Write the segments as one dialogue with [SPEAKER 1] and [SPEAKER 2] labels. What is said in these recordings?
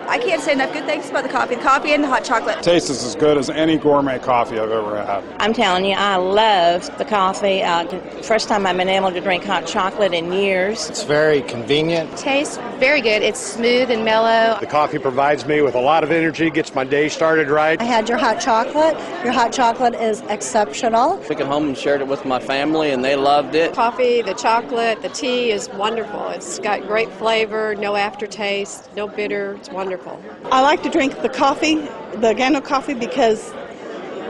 [SPEAKER 1] I can't say enough good things about the coffee and the hot chocolate.
[SPEAKER 2] Tastes is as good as any gourmet coffee I've ever had.
[SPEAKER 3] I'm telling you, I love the coffee. First time I've been able to drink hot chocolate in years.
[SPEAKER 4] It's very convenient.
[SPEAKER 5] Tastes very good. It's smooth and mellow.
[SPEAKER 6] The coffee provides me with a lot of energy, gets my day started right.
[SPEAKER 7] I had your hot chocolate. Your hot chocolate is exceptional.
[SPEAKER 8] Took it home and shared it with my family, and they loved it.
[SPEAKER 9] Coffee, the chocolate, the tea is wonderful. It's got great flavor, no aftertaste, no bitter. It's wonderful.
[SPEAKER 10] I like to drink the coffee, the Gano coffee, because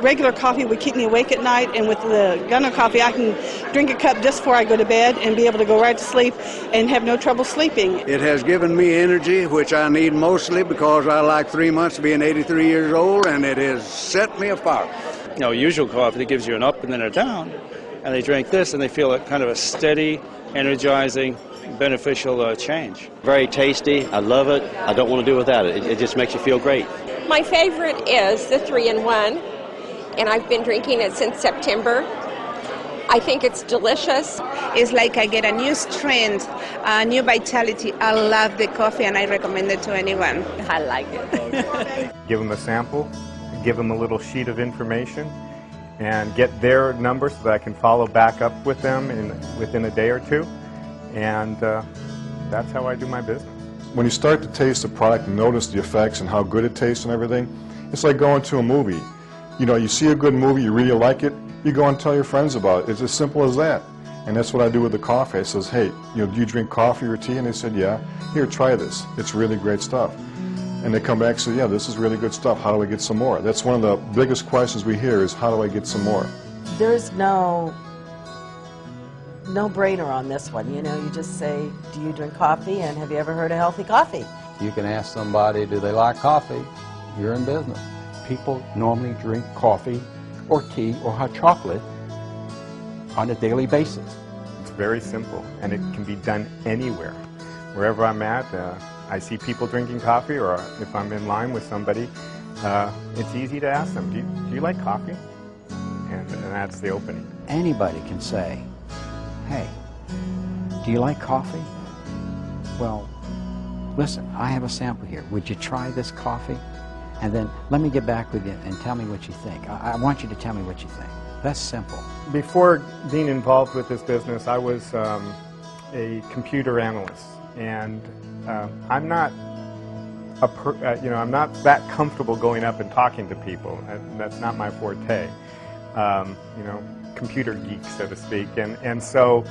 [SPEAKER 10] regular coffee would keep me awake at night, and with the Gano coffee I can drink a cup just before I go to bed and be able to go right to sleep and have no trouble sleeping.
[SPEAKER 11] It has given me energy, which I need mostly because I like 3 months being 83 years old, and it has set me apart.
[SPEAKER 12] You know, usual coffee that gives you an up and then a down, and they drink this and they feel a kind of a steady, energizing, beneficial change.
[SPEAKER 13] Very tasty. I love it. I don't want to do without it. It just makes you feel great.
[SPEAKER 14] My favorite is the 3-in-1, and I've been drinking it since September. I think it's delicious.
[SPEAKER 15] It's like I get a new strength, a new vitality. I love the coffee and I recommend it to anyone.
[SPEAKER 3] I like it.
[SPEAKER 16] Give them a sample, give them a little sheet of information, and get their number so that I can follow back up with them within a day or two. And that's how I do my business.
[SPEAKER 17] When you start to taste the product and notice the effects and how good it tastes and everything, it's like going to a movie. You know, you see a good movie, you really like it, you go and tell your friends about it. It's as simple as that. And that's what I do with the coffee. I says, hey, you know, do you drink coffee or tea? And they said, yeah. Here, try this. It's really great stuff. And they come back and say, yeah, this is really good stuff. How do I get some more? That's one of the biggest questions we hear is, how do I get some more?
[SPEAKER 18] There's no brainer on this one. You know, you just say, do you drink coffee, and have you ever heard of healthy coffee?
[SPEAKER 19] You can ask somebody, do they like coffee? You're in business. People normally drink coffee or tea or hot chocolate on a daily basis.
[SPEAKER 16] It's very simple, and it can be done anywhere. Wherever I'm at, I see people drinking coffee, or if I'm in line with somebody, it's easy to ask them, do you like coffee? And that's the opening.
[SPEAKER 19] Anybody can say, hey, do you like coffee? Well, listen, I have a sample here. Would you try this coffee? And then let me get back with you and tell me what you think. I want you to tell me what you think. That's simple.
[SPEAKER 16] Before being involved with this business, I was a computer analyst, and I'm not I'm not that comfortable going up and talking to people. That's not my forte. You know, computer geek, so to speak, and so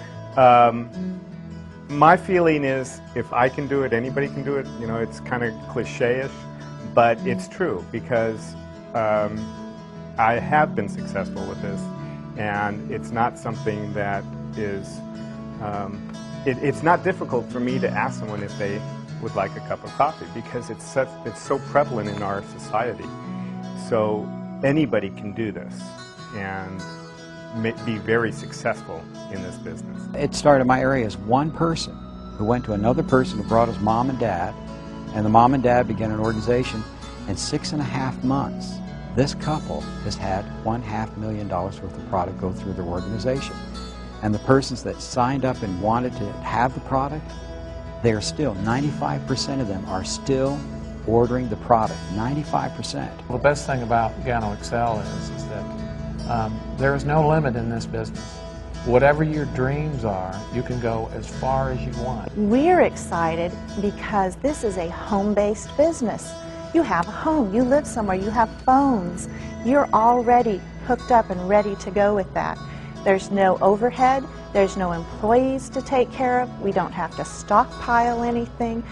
[SPEAKER 16] my feeling is, if I can do it, anybody can do it. You know, it's kind of cliche-ish, but it's true, because I have been successful with this, and it's not something that is it's not difficult for me to ask someone if they would like a cup of coffee, because it's so prevalent in our society. So anybody can do this and be very successful in this business.
[SPEAKER 19] It started in my area as one person who went to another person who brought his mom and dad, and the mom and dad began an organization. In 6.5 months, this couple has had $500,000 worth of product go through their organization. And the persons that signed up and wanted to have the product, they are still, 95% of them are still ordering the product, 95%.
[SPEAKER 20] The best thing about Gano Excel is that there is no limit in this business. Whatever your dreams are, you can go as far as you want.
[SPEAKER 3] We're excited because this is a home-based business. You have a home, you live somewhere, you have phones. You're already hooked up and ready to go with that. There's no overhead, there's no employees to take care of, we don't have to stockpile anything.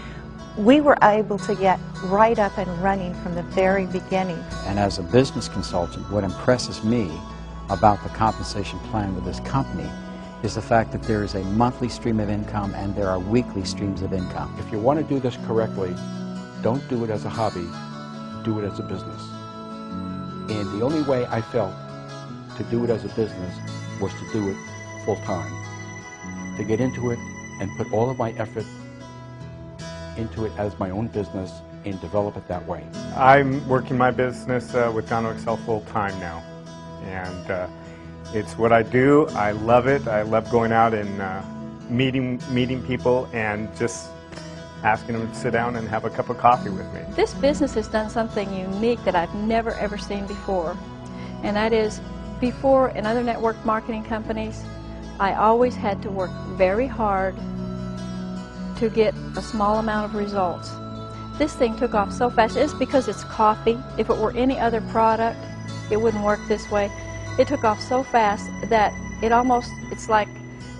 [SPEAKER 3] We were able to get right up and running from the very beginning.
[SPEAKER 19] And as a business consultant, what impresses me about the compensation plan with this company is the fact that there is a monthly stream of income and there are weekly streams of income. If you want to do this correctly, don't do it as a hobby, do it as a business. And the only way I felt to do it as a business was to do it full-time, to get into it and put all of my effort into it as my own business and develop it that way.
[SPEAKER 16] I'm working my business with Gano Excel full-time now, and it's what I do. I love it. I love going out and meeting people and just asking them to sit down and have a cup of coffee with me.
[SPEAKER 4] This business has done something unique that I've never ever seen before, and that is, before in other network marketing companies, I always had to work very hard to get a small amount of results. This thing took off so fast. It's because it's coffee. If it were any other product, it wouldn't work this way. It took off so fast that it's like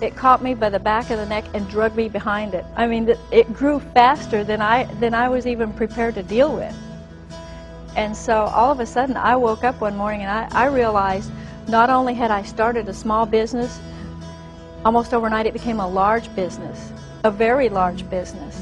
[SPEAKER 4] it caught me by the back of the neck and dragged me behind it. I mean, it grew faster than I was even prepared to deal with. And so all of a sudden I woke up one morning and I realized not only had I started a small business, almost overnight it became a large business, a very large business.